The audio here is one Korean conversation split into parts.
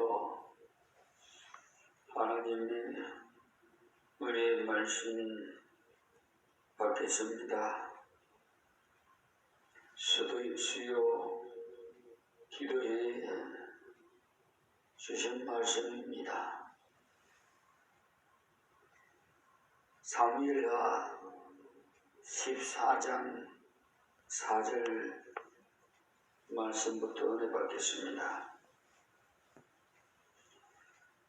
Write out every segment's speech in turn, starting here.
기도. 하나님 은혜의 말씀 받겠습니다. 수요 기도에 주신 말씀입니다. 사무엘하 14장 4절 말씀부터 은혜 받겠습니다.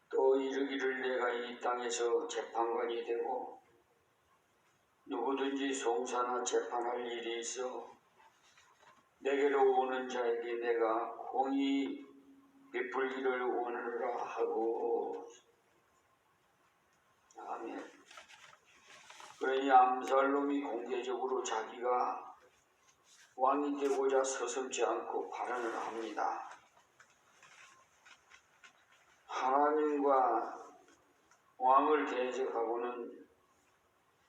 또 이르기를 내가 이 땅에서 재판관이 되고 누구든지 송사나 재판할 일이 있어 내게로 오는 자에게 내가 공의 베풀기를 원하노라 하고. 아멘. 그러니 암살롬이 공개적으로 자기가 왕이 되고자 서슴지 않고 발언을 합니다. 하나님과 왕을 대적하고는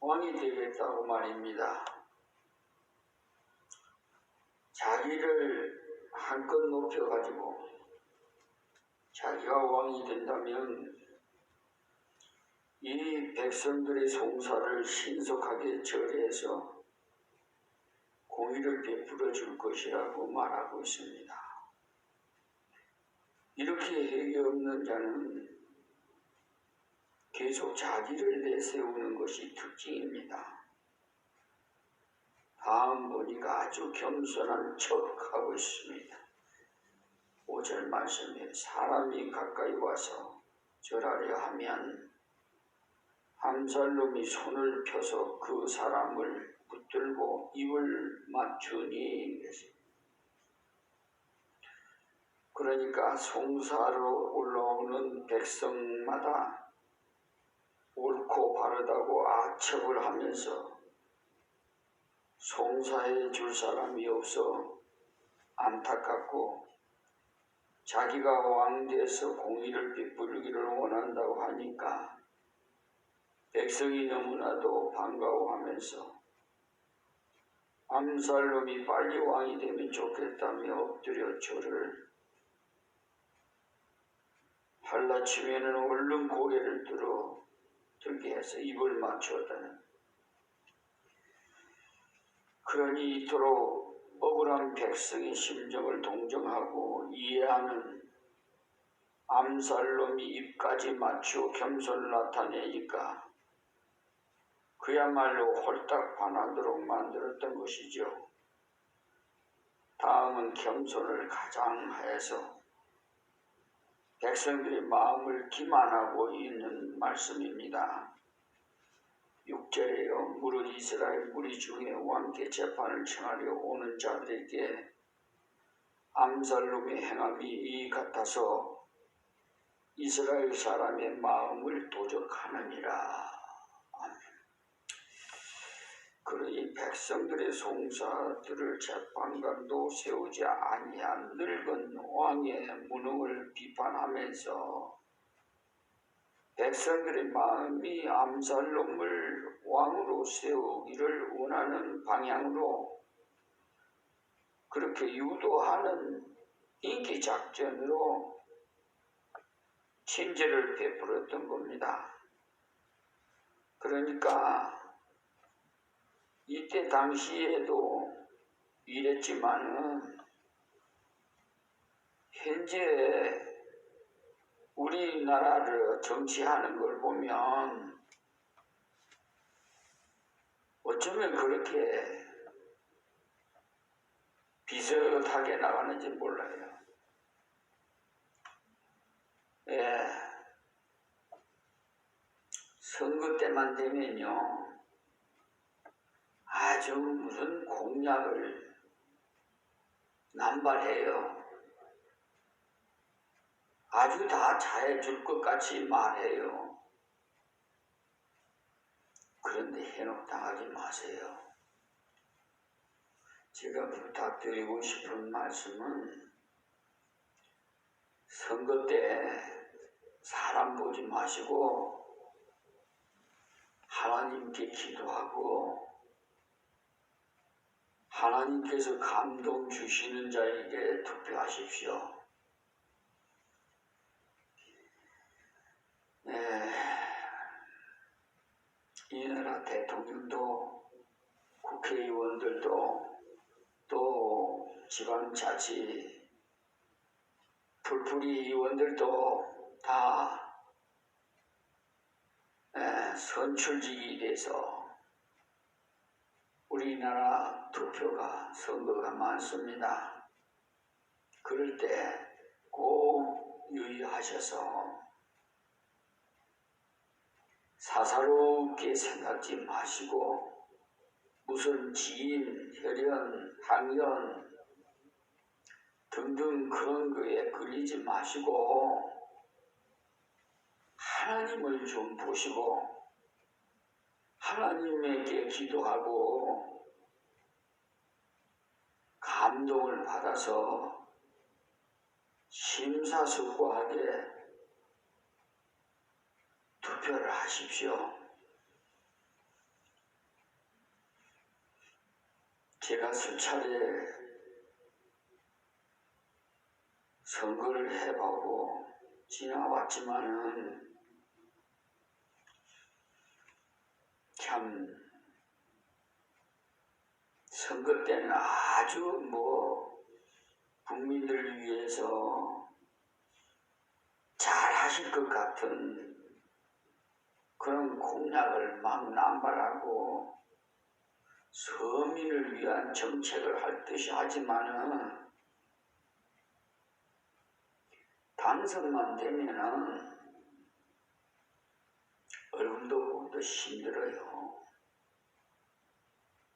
왕이 되겠다고 말입니다. 자기를 한껏 높여가지고 자기가 왕이 된다면 이 백성들의 송사를 신속하게 절해서 공의를 베풀어 줄 것이라고 말하고 있습니다. 이렇게 핵이 없는 자는 계속 자기를 내세우는 것이 특징입니다. 다음 보니까 아주 겸손한 척하고 있습니다. 5절 말씀에 사람이 가까이 와서 절하려 하면 암살롬이 손을 펴서 그 사람을 붙들고 입을 맞추니. 그러니까 송사로 올라오는 백성마다 옳고 바르다고 아첨을 하면서 송사해 줄 사람이 없어 안타깝고 자기가 왕돼서 공의를 베풀기를 원한다고 하니까 백성이 너무나도 반가워하면서 암살롬이 빨리 왕이 되면 좋겠다며 엎드려 절을 할라치면은 얼른 고개를 들게 해서 입을 맞추었다는. 그러니 이토록 억울한 백성의 심정을 동정하고 이해하는 암살롬이 입까지 맞추어 겸손을 나타내니까 그야말로 홀딱 반하도록 만들었던 것이죠. 다음은 겸손을 가장 해서 백성들의 마음을 기만하고 있는 말씀입니다. 6절에요. 무릇 이스라엘 무리 중에 왕께 재판을 청하려 오는 자들에게 암살롬의 행함이 이 같아서 이스라엘 사람의 마음을 도적하느니라. 그러니 백성들의 송사들을 재판관도 세우지 아니한 늙은 왕의 무능을 비판하면서 백성들의 마음이 암살롬을 왕으로 세우기를 원하는 방향으로 그렇게 유도하는 인기작전으로 친절을 베풀었던 겁니다. 그러니까 이때 당시에도 이랬지만은 현재 우리나라를 정치하는 걸 보면 어쩌면 그렇게 비슷하게 나가는지 몰라요. 예. 선거 때만 되면요. 아주 무슨 공약을 남발해요. 아주 다 잘해줄 것 같이 말해요. 그런데 해놓당하지 마세요. 제가 부탁드리고 싶은 말씀은 선거 때 사람 보지 마시고 하나님께 기도하고 하나님께서 감동 주시는 자에게 투표하십시오. 대통령도 국회의원들도 또 지방자치 풀뿌리 의원들도 다 선출직이 돼서 우리나라 투표가 선거가 많습니다. 그럴 때 꼭 유의하셔서 사사롭게 생각지 마시고 무슨 지인, 혈연, 학연 등등 그런 거에 걸리지 마시고 하나님을 좀 보시고 하나님에게 기도하고 감동을 받아서 심사숙고하게 투표를 하십시오. 제가 수차례 선거를 해보고 지나왔지만은 참 선거 때는 아주 국민들을 위해서 잘 하실 것 같은 그런 공약을 막 남발하고 서민을 위한 정책을 할 듯이 하지만은 당선만 되면은 얼굴도 보기도 힘들어요.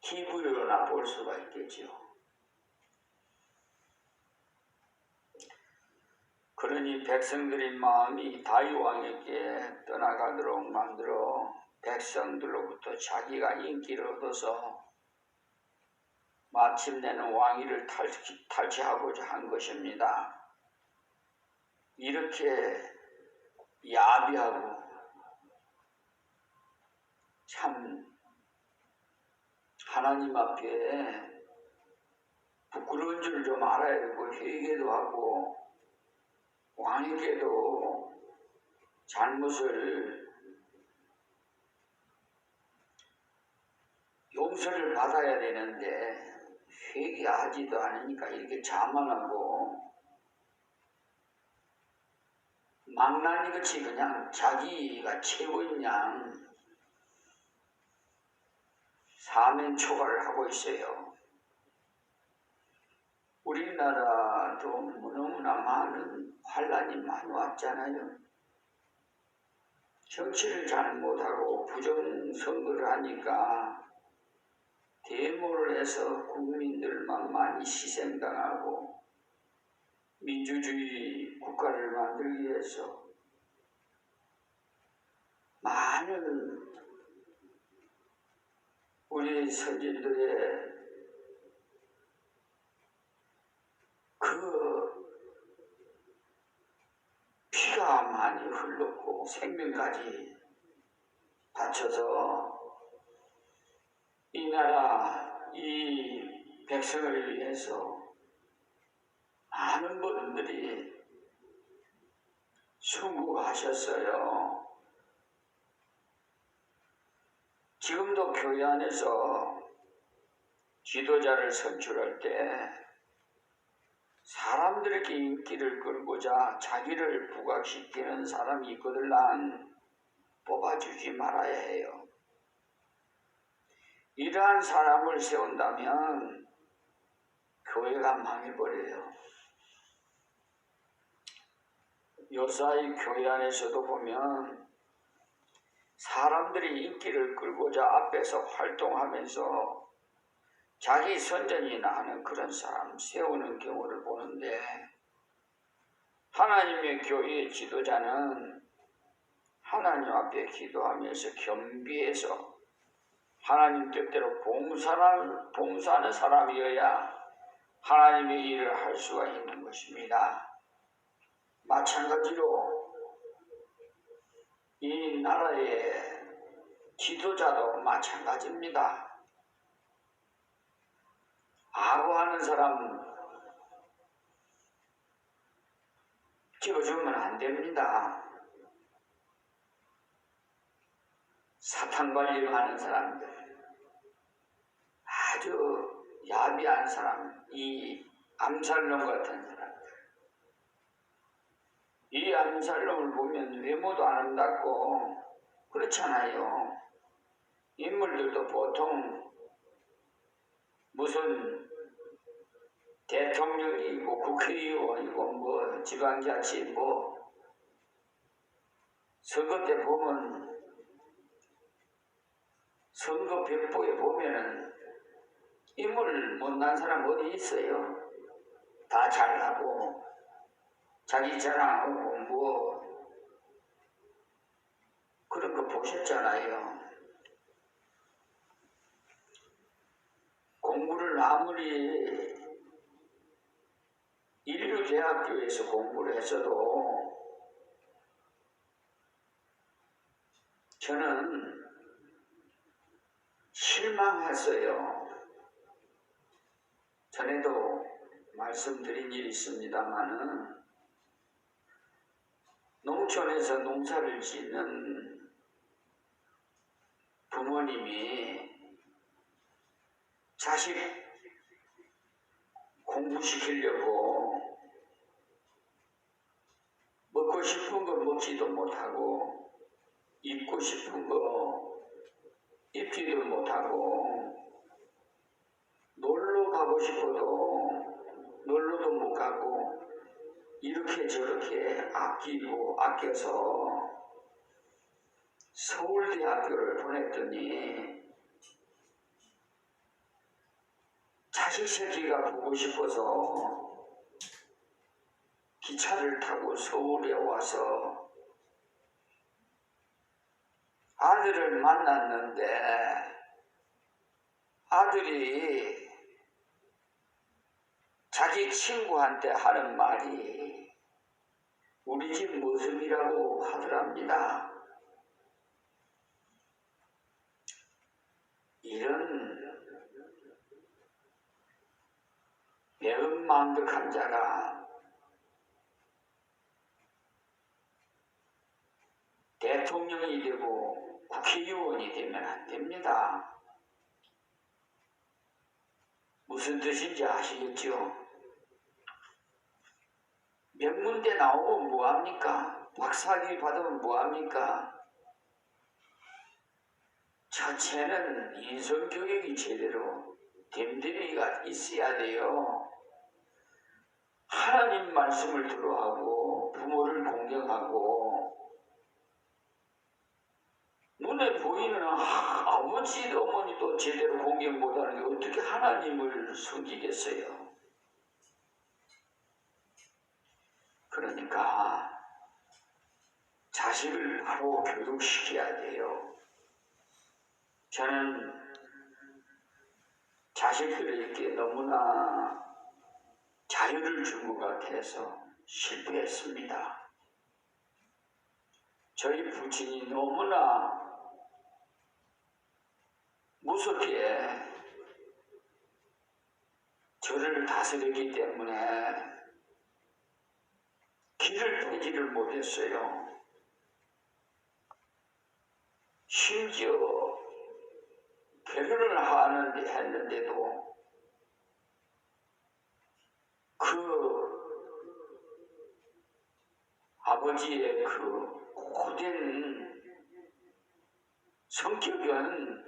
TV로나 볼 수가 있겠죠. 그러니 백성들의 마음이 다윗왕에게 떠나가도록 만들어 백성들로부터 자기가 인기를 얻어서 마침내는 왕위를 탈취하고자 한 것입니다. 이렇게 야비하고 참 하나님 앞에 부끄러운 줄 좀 알아야 되고 회개도 하고 왕에게도 잘못을 용서를 받아야 되는데 회개하지도 않으니까 이렇게 자만하고 망나니같이 그냥 자기가 최고인 양 사면초가를 하고 있어요. 우리나라도 너무나 많은 환란이 많이 왔잖아요. 정치를 잘 못하고 부정선거를 하니까 데모를 해서 국민들만 많이 희생당하고 민주주의 국가를 만들기 위해서 많은 우리 선진들의 그 피가 많이 흘렀고 생명까지 바쳐서 이 나라 이 백성을 위해서 많은 분들이 수고하셨어요. 지금도 교회 안에서 지도자를 선출할 때 사람들에게 인기를 끌고자 자기를 부각시키는 사람이 있거들란 뽑아주지 말아야 해요. 이러한 사람을 세운다면 교회가 망해버려요. 요사이 교회 안에서도 보면 사람들이 인기를 끌고자 앞에서 활동하면서 자기 선전이나 하는 그런 사람 세우는 경우를 보는데 하나님의 교회의 지도자는 하나님 앞에 기도하면서 겸비해서 하나님 뜻대로 봉사하는 사람이어야 하나님의 일을 할 수가 있는 것입니다. 마찬가지로 이 나라의 지도자도 마찬가지입니다. 아부하는 사람 찍어주면 안 됩니다. 사탕 발림하는 사람들, 아주 야비한 사람, 이 암살놈 같은 사람들. 이 암살놈을 보면 외모도 아름답고 그렇잖아요. 인물들도 보통 무슨 대통령이고 국회의원이고 뭐 지방자치 뭐 선거 때 보면 선거 벽보에 보면은 인물 못난 사람 어디 있어요? 다 잘하고 자기 자랑하고 뭐 그런 거 보셨잖아요. 공부를 아무리 인류대학교에서 공부를 했어도 저는 실망했어요. 전에도 말씀드린 일이 있습니다마는 농촌에서 농사를 짓는 부모님이 자식 공부시키려고 먹고 싶은 거 먹지도 못하고 입고 싶은 거 입지도 못하고 놀러 가고 싶어도 놀러도 못 가고 이렇게 저렇게 아끼고 아껴서 서울대학교를 보냈더니 자식 새끼가 보고 싶어서 기차를 타고 서울에 와서 아들을 만났는데 아들이 자기 친구한테 하는 말이 우리 집 모습이라고 하더랍니다. 이런 매운망덕한 자가 대통령이 되고 국회의원이 되면 안 됩니다. 무슨 뜻인지 아시겠죠? 명문대 나오면 뭐합니까? 박사학위 받으면 뭐합니까? 자체는 인성교육이 제대로 됨됨이가 있어야 돼요. 하나님 말씀을 들어하고 부모를 공경하고 눈에 보이는 아버지도 어머니도 제대로 공경 못하는데 어떻게 하나님을 섬기겠어요? 그러니까 자식을 바로 교육시켜야 돼요. 저는 자식들에게 너무나 자유를 준 것 같아서 실패했습니다. 저희 부친이 너무나 무섭게 저를 다스리기 때문에 길을 빼지를 못했어요. 심지어 결혼을 했는데도 그 아버지의 그 고된 성격은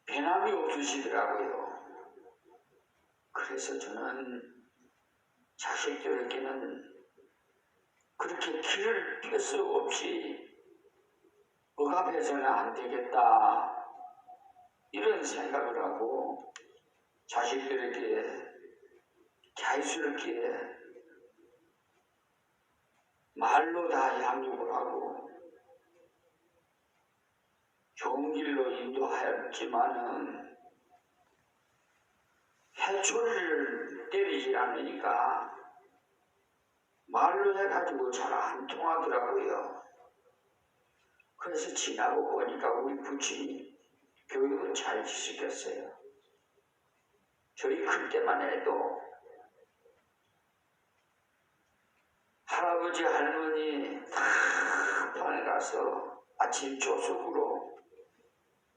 변함이 없으시더라고요. 그래서 저는 자식들에게는 그렇게 길을 뺄 수 없이 억압해서는 안 되겠다 이런 생각을 하고 자식들에게 자유스럽게 말로 다 양육을 하고 좋은 길로 인도하였지만은 해초리를 때리지 않으니까 말로 해가지고 잘 안 통하더라고요. 그래서 지나고 보니까 우리 부친이 교육은 잘 시켰어요. 저희 클 때만 해도 할아버지 할머니 다 방에 가서 아침 조석으로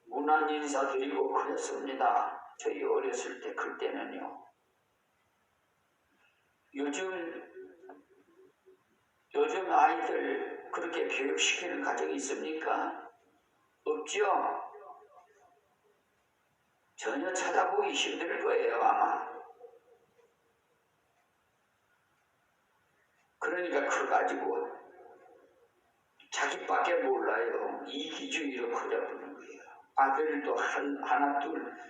문안 인사드리고 그랬습니다. 저희 어렸을 때 그때는요. 요즘 아이들 그렇게 교육시키는 가정이 있습니까? 없죠? 전혀 찾아보기 힘들 거예요, 아마. 그러니까 그거 가지고 자기밖에 몰라요. 이기주의로 커져버린 거예요. 아들도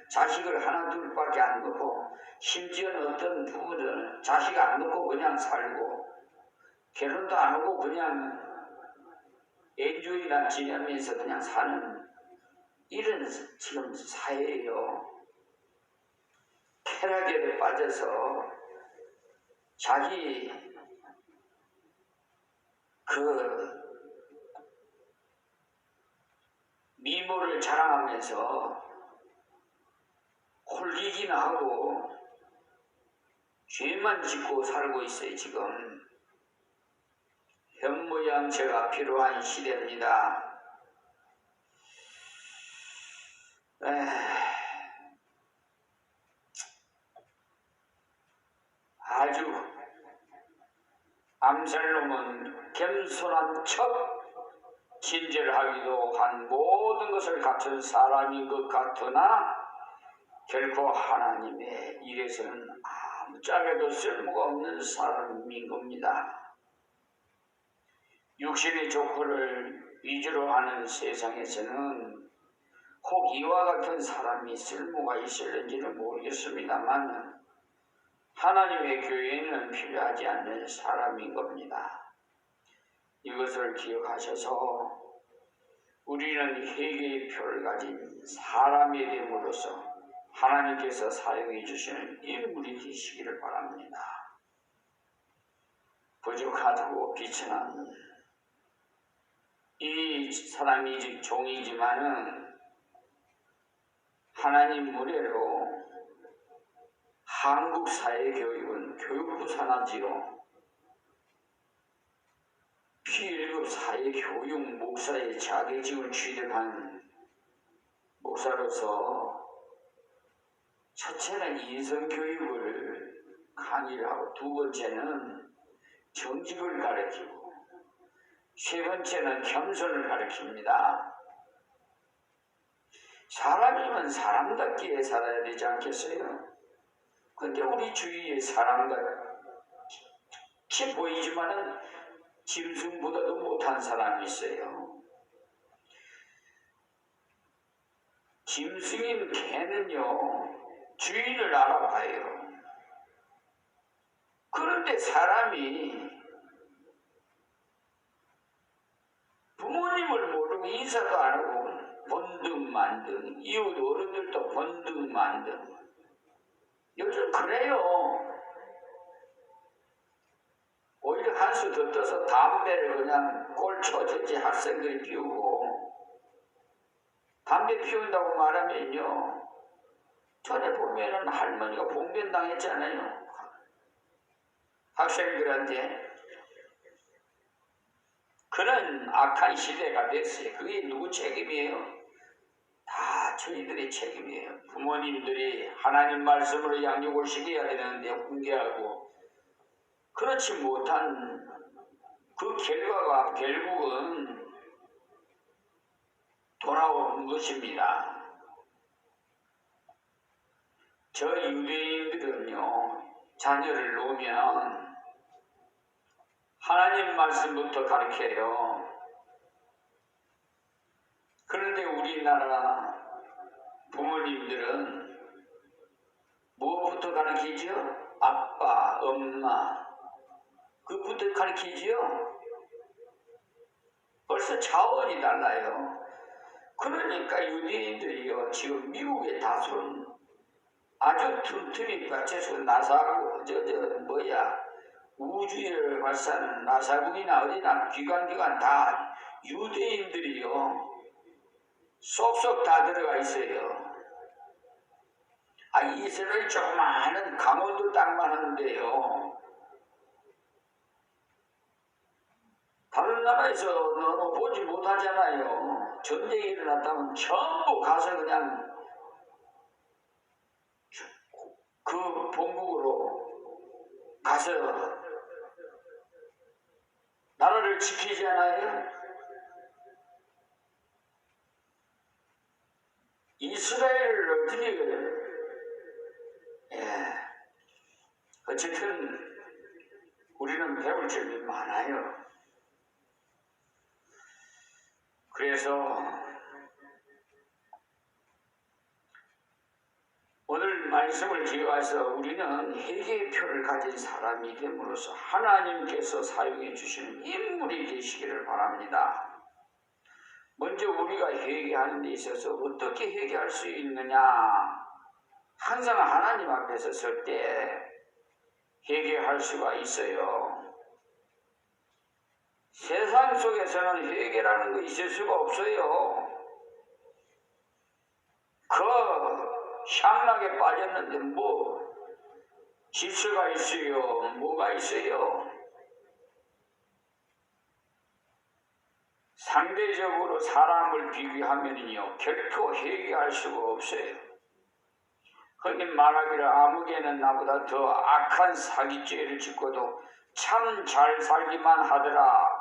자식을 하나 둘밖에 안 놓고, 심지어는 어떤 부부들은 자식 안 놓고 그냥 살고, 결혼도 안 하고 그냥 엔조이나 지내면서 그냥 사는 이런 지금 사회예요. 쾌락에 빠져서 자기 그 미모를 자랑하면서 홀리기나 하고 죄만 짓고 살고 있어요. 지금 현모양처가 필요한 시대입니다. 아주 암살놈은 겸손한 척 친절하기도 한 모든 것을 갖춘 사람인 것 같으나 결코 하나님의 일에서는 아무짝에도 쓸모가 없는 사람인 겁니다. 육신의 조건을 위주로 하는 세상에서는 혹 이와 같은 사람이 쓸모가 있을는지는 모르겠습니다만 하나님의 교회에는 필요하지 않는 사람인 겁니다. 이것을 기억하셔서 우리는 회개의 표를 가진 사람이 됨으로써 하나님께서 사용해 주시는 인물이 되시기를 바랍니다. 부족하고 비천한 이 사람이 종이지만은 하나님 문외로 한국 사회교육은 교육부 산하지요. P1급 사회교육 목사의 자격증을 취득한 목사로서 첫째는 인성교육을 강의를 하고 두 번째는 정직을 가르치고 세 번째는 겸손을 가르칩니다. 사람이면 사람답게 살아야 되지 않겠어요? 근데 우리 주위에 사람같이 보이지만은 짐승보다도 못한 사람이 있어요. 짐승인 개는요, 주인을 알아봐요. 그런데 사람이 부모님을 모르고 인사도 안 하고 번등만등, 이웃 어른들도 번등만등. 요즘 그래요. 오히려 한수 더 떠서 담배를 그냥 꼴초저지 학생들이 피우고, 담배 피운다고 말하면요, 전에 보면은 할머니가 봉변당했잖아요. 학생들한테. 그런 악한 시대가 됐어요. 그게 누구 책임이에요? 다 저희들의 책임이에요. 부모님들이 하나님 말씀으로 양육을 시켜야 되는데 훈계하고, 그렇지 못한 그 결과가 결국은 돌아오는 것입니다. 저 유대인들은요, 자녀를 놓으면 하나님 말씀부터 가르쳐요. 그런데 우리나라 부모님들은 무엇부터 가르치죠? 아빠, 엄마, 그부터 가르치죠? 벌써 차원이 달라요. 그러니까 유대인들이요, 지금 미국의 다수는 아주 틈틈이 받쳐서 나사하고, 우주를 발사하는 나사국이나 어디나 기관기관 다 유대인들이요, 쏙쏙 다 들어가 있어요. 이스라엘 조그마한 강원도 땅만 하는데요, 우리나라에서 너무 보지 못하잖아요. 전쟁이 일어났다면 전부 가서 그냥 그 본국으로 가서 나라를 지키지 않아요? 이스라엘을 어떻게 어쨌든 우리는 배울 점이 많아요. 그래서 오늘 말씀을 기억해서 우리는 회개의 표를 가진 사람이 됨으로써 하나님께서 사용해 주시는 인물이 되시기를 바랍니다. 먼저 우리가 회개하는 데 있어서 어떻게 회개할 수 있느냐? 항상 하나님 앞에서 설 때 회개할 수가 있어요. 세상 속에서는 회개라는 거 있을 수가 없어요. 그 향락에 빠졌는데 뭐 질서가 있어요? 뭐가 있어요? 상대적으로 사람을 비교하면요 결코 회개할 수가 없어요. 흔히 말하기를 아무개는 나보다 더 악한 사기죄를 짓고도 참 잘 살기만 하더라.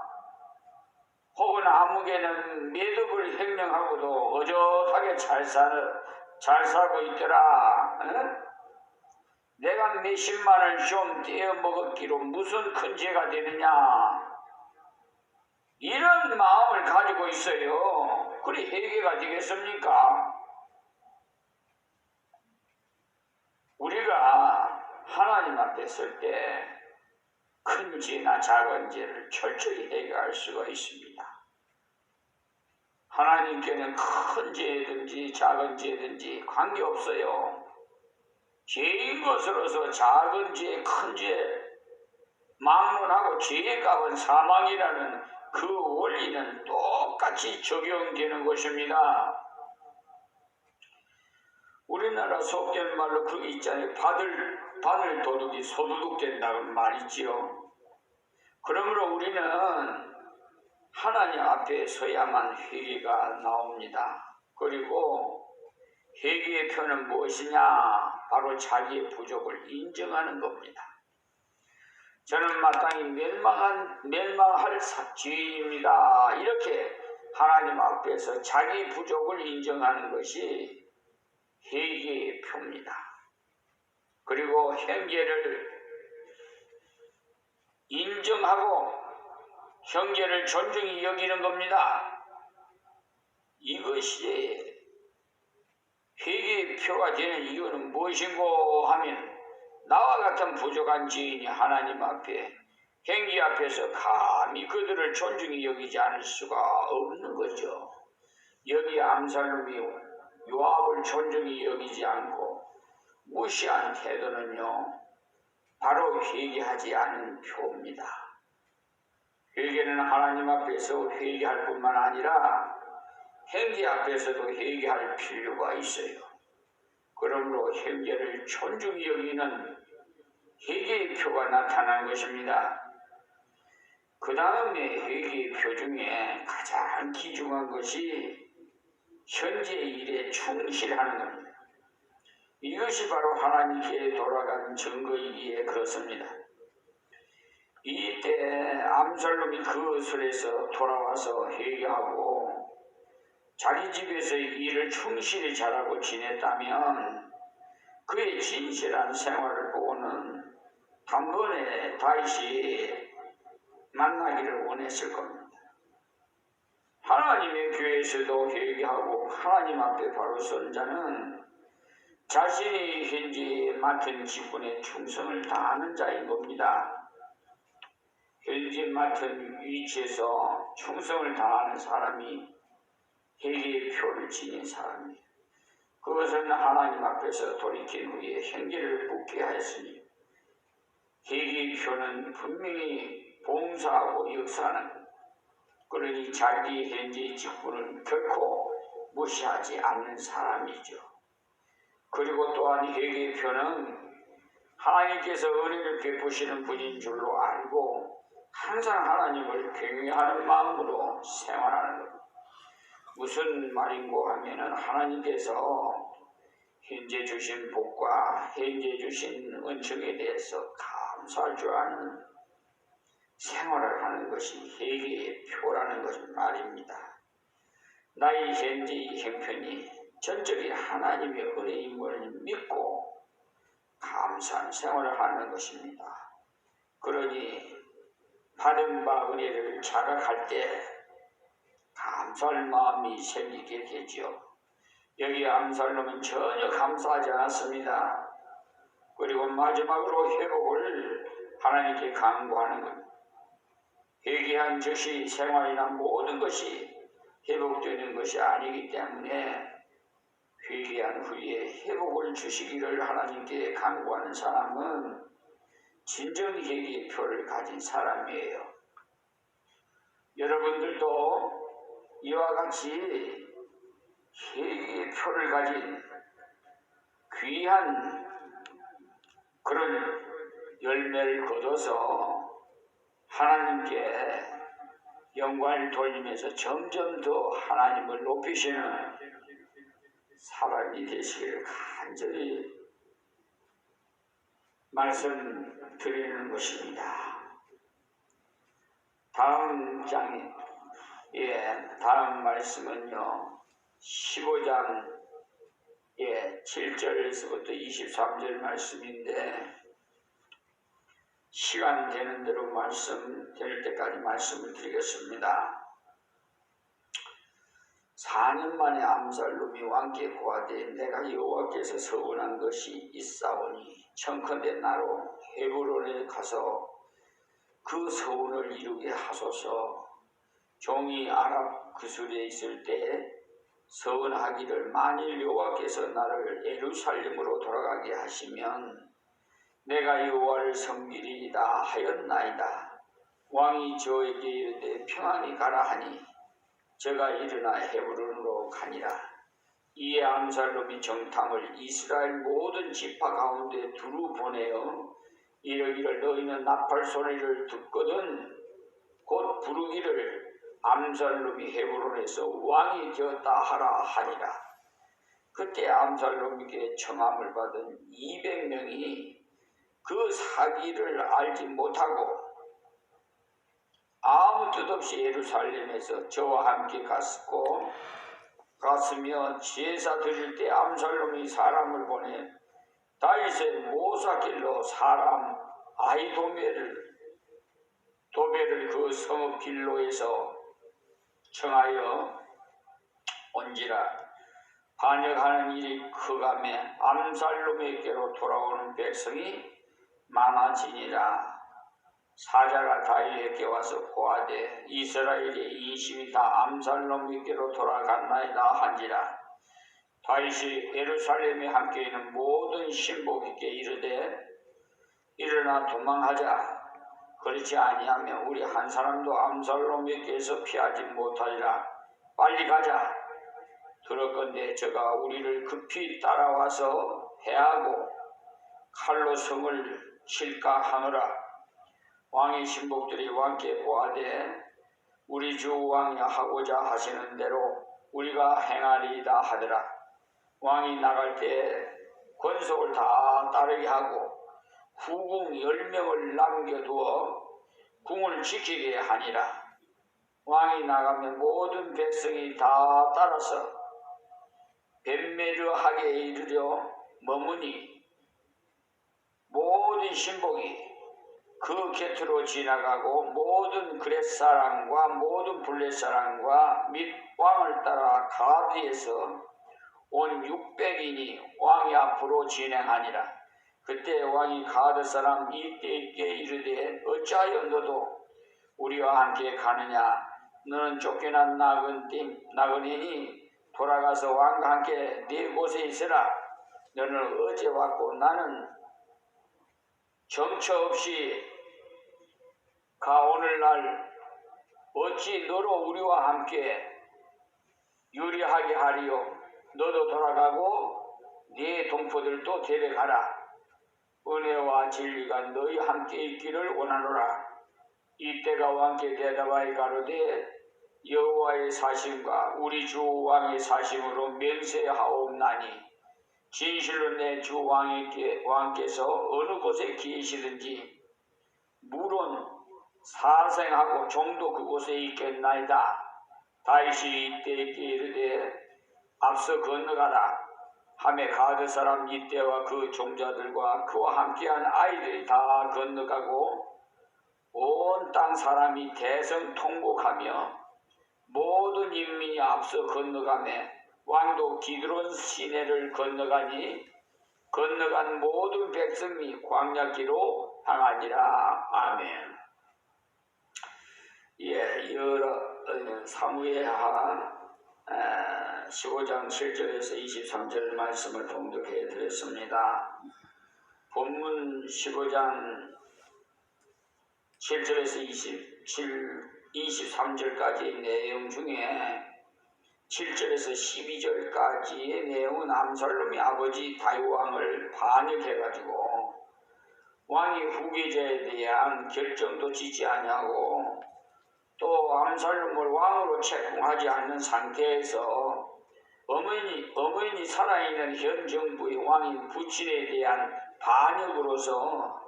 혹은 아무개는 매듭을 횡령하고도 어젓하게 잘 살고 있더라. 응? 내가 몇십만을 좀 떼어 먹었기로 무슨 큰 죄가 되느냐. 이런 마음을 가지고 있어요. 그래 회개가 되겠습니까? 우리가 하나님 앞에 설 때 큰 죄나 작은 죄를 철저히 회개할 수가 있습니다. 하나님께는 큰 죄든지 작은 죄든지 관계없어요. 죄인 것으로서 작은 죄, 큰 죄 막론하고 죄의 값은 사망이라는 그 원리는 똑같이 적용되는 것입니다. 우리나라 속된 말로 그게 있잖아요. 바늘 도둑이 소도둑 된다는 말이지요. 그러므로 우리는 하나님 앞에 서야만 회개가 나옵니다. 그리고 회개의 표는 무엇이냐? 바로 자기의 부족을 인정하는 겁니다. 저는 마땅히 멸망할 죄인입니다. 이렇게 하나님 앞에서 자기 부족을 인정하는 것이 회개의 표입니다. 그리고 형제를 인정하고 형제를 존중히 여기는 겁니다. 이것이 회개의 표가 되는 이유는 무엇인고 하면 나와 같은 부족한 죄인이 하나님 앞에 형제 앞에서 감히 그들을 존중히 여기지 않을 수가 없는 거죠. 여기 암살놈이 요압을 존중히 여기지 않고 무시한 태도는요 바로 회개하지 않은 표입니다. 회개는 하나님 앞에서 회개할 뿐만 아니라 형제 앞에서도 회개할 필요가 있어요. 그러므로 형제를 존중히 여기는 회개의 표가 나타난 것입니다. 그 다음에 회개의 표 중에 가장 귀중한 것이 현재의 일에 충실하는 겁니다. 이것이 바로 하나님께 돌아가는 증거이기에 그렇습니다. 이때 암살놈이 그 술에서 돌아와서 회개하고 자기 집에서 일을 충실히 잘하고 지냈다면 그의 진실한 생활을 보고는 단번에 다시 만나기를 원했을 겁니다. 하나님의 교회에서도 회개하고 하나님 앞에 바로 선 자는 자신이 현재 맡은 직분에 충성을 다하는 자인 겁니다. 현재 맡은 위치에서 충성을 다하는 사람이 회개의 표를 지닌 사람이에요. 그것은 하나님 앞에서 돌이킨 후에 형제를 붙게 하였으니 회개의 표는 분명히 봉사하고 역사하는 것. 그러니 자기 현재의 직분을 결코 무시하지 않는 사람이죠. 그리고 또한 회개의 표는 하나님께서 은혜를 베푸시는 분인 줄로 알고 항상 하나님을 경외하는 마음으로 생활하는 것. 무슨 말인고 하면은 하나님께서 현재 주신 복과 현재 주신 은총에 대해서 감사할 줄 아는 생활을 하는 것이 회개의 표라는 것을 말입니다. 나의 현재의 형편이 전적인 하나님의 은혜임을 믿고 감사한 생활을 하는 것입니다. 그러니 받은 바 은혜를 자각할 때 감사할 마음이 생기게 되죠. 여기 암살롬은 전혀 감사하지 않았습니다. 그리고 마지막으로 회복을 하나님께 간구하는 겁니다. 회개한 즉시 생활이나 모든 것이 회복되는 것이 아니기 때문에 회개한 후에 회복을 주시기를 하나님께 간구하는 사람은 진정 회개의 표를 가진 사람이에요. 여러분들도 이와 같이 회개의 표를 가진 귀한 그런 열매를 거둬서 하나님께 영광을 돌리면서 점점 더 하나님을 높이시는 사람이 되시기를 간절히 말씀드리는 것입니다. 다음 말씀은요, 15장 7절에서부터 23절 말씀인데, 시간 되는 대로 될 때까지 말씀을 드리겠습니다. 4년 만에 암살롬이 왕께 고하되 내가 여호와께서 서원한 것이 있사오니 청컨대 나로 헤브론에 가서 그 서원을 이루게 하소서. 종이 아랍 그술에 있을 때 서원하기를 만일 여호와께서 나를 예루살렘으로 돌아가게 하시면 내가 여호와를 섬기리이다 하였나이다. 왕이 저에게 이르되 평안히 가라 하니 저가 일어나 헤브론으로 가니라. 이에 암살롬이 정탐을 이스라엘 모든 지파 가운데 두루 보내어 이르기를 너희는 나팔 소리를 듣거든 곧 부르기를 암살롬이 헤브론에서 왕이 되었다 하라 하니라. 그때 암살롬에게 청함을 받은 200명이 그 사기를 알지 못하고 아무 뜻 없이 예루살렘에서 저와 함께 갔으며 제사 드릴 때 암살롬이 사람을 보내 다윗의 모사길로 사람 아히도벨을 그 성읍 길로에서 청하여 온지라. 반역하는 일이 크가매 암살롬에게로 돌아오는 백성이 많아지니라. 사자가 다윗에게 와서 고하되 이스라엘의 인심이 다 암살롬에게로 돌아갔나이다 한지라. 다윗이 예루살렘에 함께 있는 모든 신복에게 이르되 일어나 도망하자. 그렇지 아니하면 우리 한 사람도 암살롬에게서 피하지 못하리라. 빨리 가자. 그럴건대 저가 우리를 급히 따라와서 해하고 칼로 성을 칠까 하노라. 왕의 신복들이 왕께 고하되 우리 주 왕이 하고자 하시는 대로 우리가 행하리이다 하더라. 왕이 나갈 때 권속을 다 따르게 하고 후궁 10명을 남겨두어 궁을 지키게 하니라. 왕이 나가면 모든 백성이 다 따라서 벳메르하게 이르려 머무니 모든 신복이 그 곁으로 지나가고 모든 그렛 사람과 모든 블렛 사람과 및 왕을 따라 가드에서 온 600인이 왕이 앞으로 진행하니라. 그때 왕이 가드 사람 이때에게 이르되 어찌하여 너도 우리와 함께 가느냐. 너는 쫓겨난 나그네니 돌아가서 왕과 함께 네 곳에 있으라. 너는 어제 왔고 나는 정처 없이 가 오늘날 어찌 너로 우리와 함께 유리하게 하리요. 너도 돌아가고 네 동포들도 데려가라. 은혜와 진리가 너희 함께 있기를 원하노라. 이 이때가 왕께 대답하여 가로되 여호와의 사심과 우리 주 왕의 사심으로 맹세하옵나니 진실로 내 주 왕께서 어느 곳에 계시든지 물은 사생하고 종도 그곳에 있겠나이다. 다윗이 이때에게 이르되 앞서 건너가라 하매 가드 사람 이때와 그 종자들과 그와 함께한 아이들이 다 건너가고 온 땅 사람이 대성통곡하며 모든 인민이 앞서 건너가매 왕도 기드론 시내를 건너가니 건너간 모든 백성이 광야길로 향하니라. 아멘. 사무엘하 15장 7절에서 23절 말씀을 봉독해 드렸습니다. 본문 15장 7절에서 23절까지의 내용 중에 7절에서 12절까지의 내용은 압살롬이 아버지 다윗 왕을 반역해가지고 왕이 후계자에 대한 결정도 짓지 아니하고 또 압살롬을 왕으로 책봉하지 않는 상태에서 어머니 살아있는 현 정부의 왕인 부친에 대한 반역으로서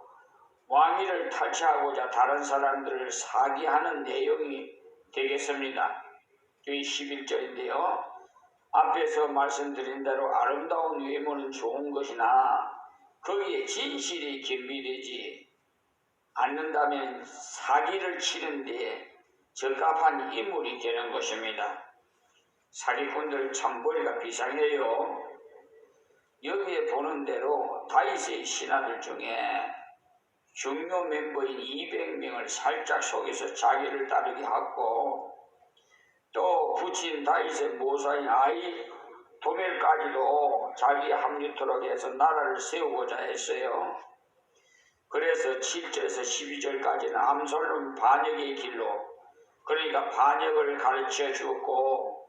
왕위를 탈취하고자 다른 사람들을 사기하는 내용이 되겠습니다. 여기 11절인데요. 앞에서 말씀드린 대로 아름다운 외모는 좋은 것이나 거기에 진실이 겸비되지 않는다면 사기를 치는데 적합한 인물이 되는 것입니다. 사기꾼들 참 머리가 비상해요. 여기에 보는 대로 다윗의 신하들 중에 중요 멤버인 200명을 살짝 속여서 자기를 따르게 하고 또 부친 다윗의 모사인 아히도멜까지도 자기에 합류토록 해서 나라를 세우고자 했어요. 그래서 7절에서 12절까지는 압살롬 반역의 길로 그러니까 반역을 가르쳐 주었고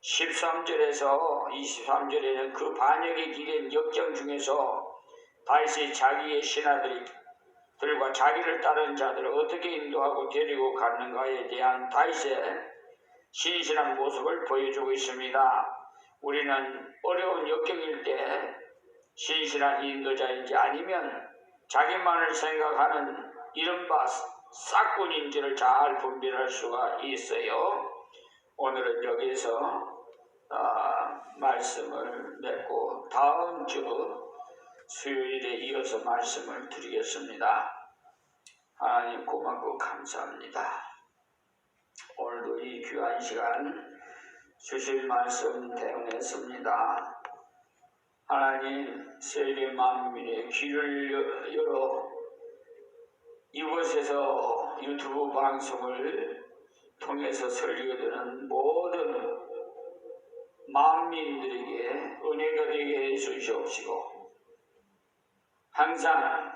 13절에서 23절에는 그 반역의 길의 역경 중에서 다윗이 자기의 신하들과 자기를 따르는 자들을 어떻게 인도하고 데리고 갔는가에 대한 다윗의 신실한 모습을 보여주고 있습니다. 우리는 어려운 역경일 때 신실한 인도자인지 아니면 자기만을 생각하는 이른바 싹군인지를 잘 분별할 수가 있어요. 오늘은 여기서 말씀을 맺고 다음 주 수요일에 이어서 말씀을 드리겠습니다. 하나님 고맙고 감사합니다. 오늘도 이 귀한 시간 주실 말씀 대응했습니다. 하나님 세계 만민의 귀를 열어 이곳에서 유튜브 방송을 통해서 설교되는 모든 만민들에게 은혜가 되게 해주시옵시고 항상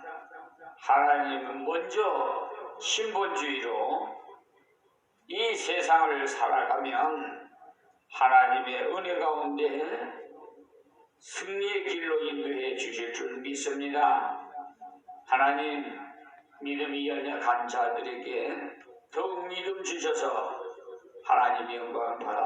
하나님은 먼저 신본주의로 이 세상을 살아가면 하나님의 은혜 가운데 승리의 길로 인도해 주실 줄 믿습니다. 하나님 믿음이 연약한 자들에게 더욱 믿음 주셔서 하나님의 영광을 받아